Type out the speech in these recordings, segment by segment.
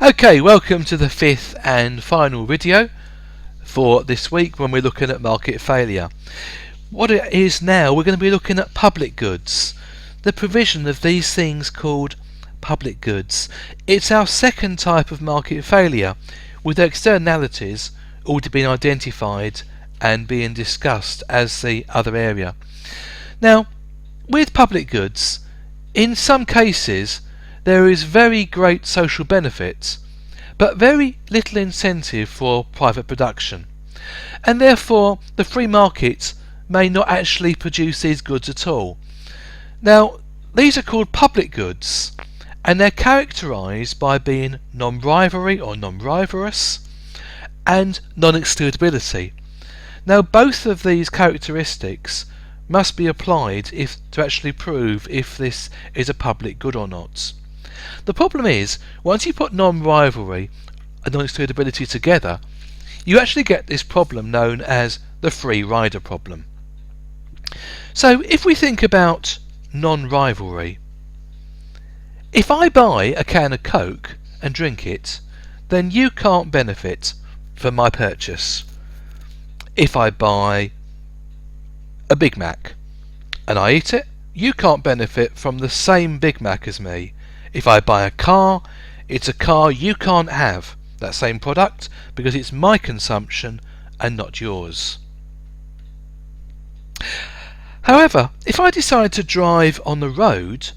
Okay, welcome to the fifth and final video for this week when we're looking at market failure. What it is now, we're going to be looking at public goods, the provision of these things called public goods. It's our second type of market failure, with externalities already being identified and being discussed as the other area. Now, with public goods, in some cases there is very great social benefit, but very little incentive for private production, and therefore the free market may not actually produce these goods at all. Now, these are called public goods, and they're characterised by being non-rivalry or non-rivalrous and non-excludability. Now, both of these characteristics must be applied to actually prove if this is a public good or not. The problem is, once you put non-rivalry and non-excludability together, you actually get this problem known as the free rider problem. So if we think about non-rivalry, if I buy a can of Coke and drink it, then you can't benefit from my purchase. If I buy a Big Mac and I eat it, you can't benefit from the same Big Mac as me. If I buy a car, it's a car you can't have, that same product, because it's my consumption and not yours. However, if I decide to drive on the road,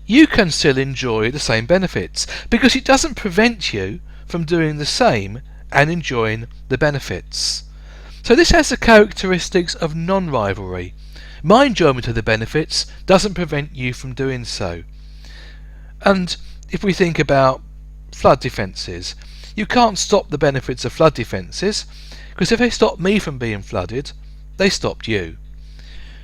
you can still enjoy the same benefits, because it doesn't prevent you from doing the same and enjoying the benefits. So this has the characteristics of non-rivalry. My enjoyment of the benefits doesn't prevent you from doing so. And if we think about flood defences, you can't stop the benefits of flood defences, because if they stop me from being flooded, they stopped you.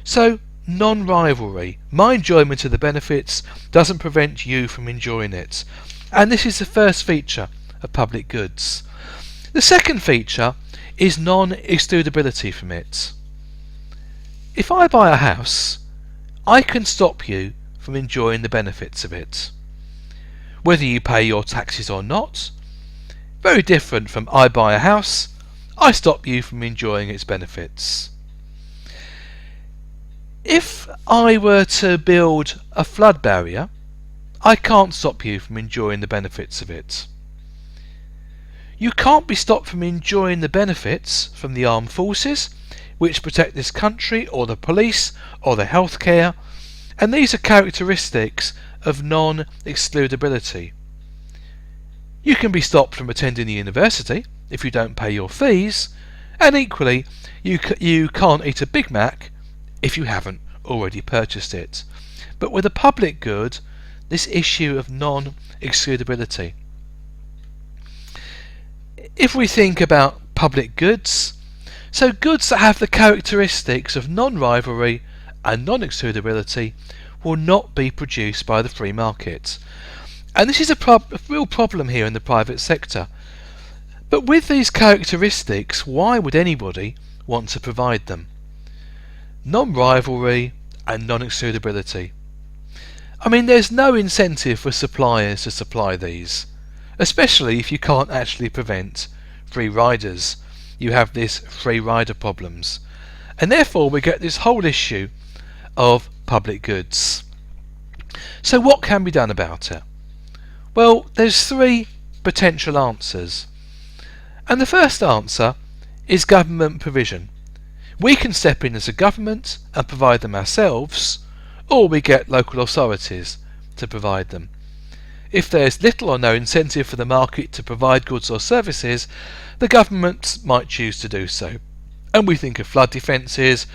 So non-rivalry, my enjoyment of the benefits doesn't prevent you from enjoying it. And this is the first feature of public goods. The second feature is non-excludability from it. If I buy a house, I can stop you from enjoying the benefits of it. Whether you pay your taxes or not, very different from I buy a house, I stop you from enjoying its benefits. If I were to build a flood barrier, I can't stop you from enjoying the benefits of it. You can't be stopped from enjoying the benefits from the armed forces, which protect this country, or the police, or the healthcare, and these are characteristics of non-excludability. You can be stopped from attending the university if you don't pay your fees, and equally you can't eat a Big Mac if you haven't already purchased it. But with a public good, this issue of non-excludability. If we think about public goods, so goods that have the characteristics of non-rivalry and non-excludability will not be produced by the free market. And this is a real problem here in the private sector. But with these characteristics, why would anybody want to provide them? Non-rivalry and non-excludability. I mean, there's no incentive for suppliers to supply these, especially if you can't actually prevent free riders. You have this free rider problems, and therefore we get this whole issue of public goods. So what can be done about it? Well, there's three potential answers, and the first answer is government provision. We can step in as a government and provide them ourselves, or we get local authorities to provide them. If there's little or no incentive for the market to provide goods or services, the government might choose to do so. And we think of flood defences,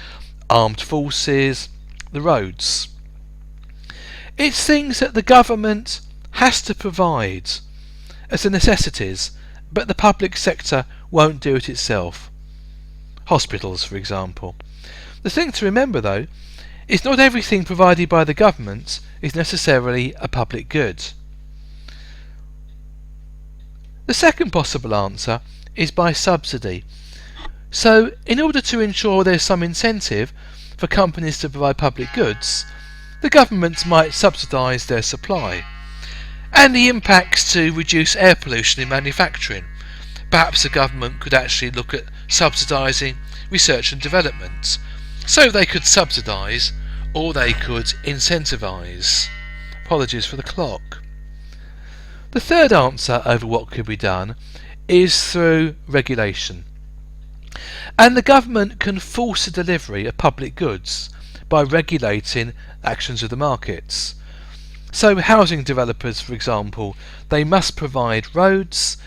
armed forces, the roads. It's things that the government has to provide as the necessities, but the public sector won't do it itself. Hospitals, for example. The thing to remember, though, is not everything provided by the government is necessarily a public good. The second possible answer is by subsidy. So, in order to ensure there's some incentive for companies to provide public goods, the government might subsidise their supply. and the impacts to reduce air pollution in manufacturing. Perhaps the government could actually look at subsidising research and development. So they could subsidise or they could incentivise. Apologies for the clock. The third answer over what could be done is through regulation. And the government can force the delivery of public goods by regulating actions of the markets. So housing developers, for example, they must provide roads,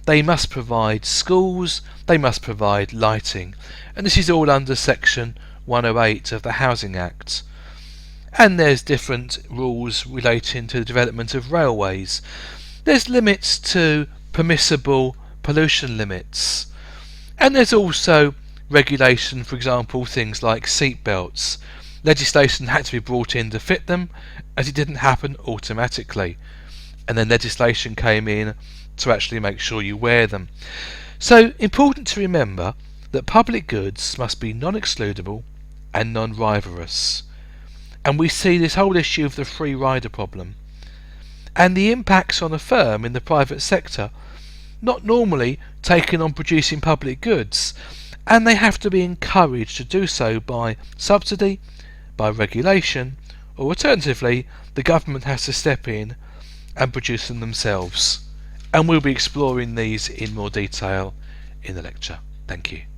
they must provide schools, they must provide lighting. And this is all under Section 108 of the Housing Act. And there's different rules relating to the development of railways. There's limits to permissible pollution limits. And there's also regulation, for example, things like seat belts. Legislation had to be brought in to fit them, as it didn't happen automatically. And then legislation came in to actually make sure you wear them. So, important to remember that public goods must be non-excludable and non-rivalrous. And we see this whole issue of the free rider problem and the impacts on a firm in the private sector not normally taking on producing public goods, and they have to be encouraged to do so by subsidy, by regulation, or alternatively the government has to step in and produce them themselves. And we'll be exploring these in more detail in the lecture. Thank you.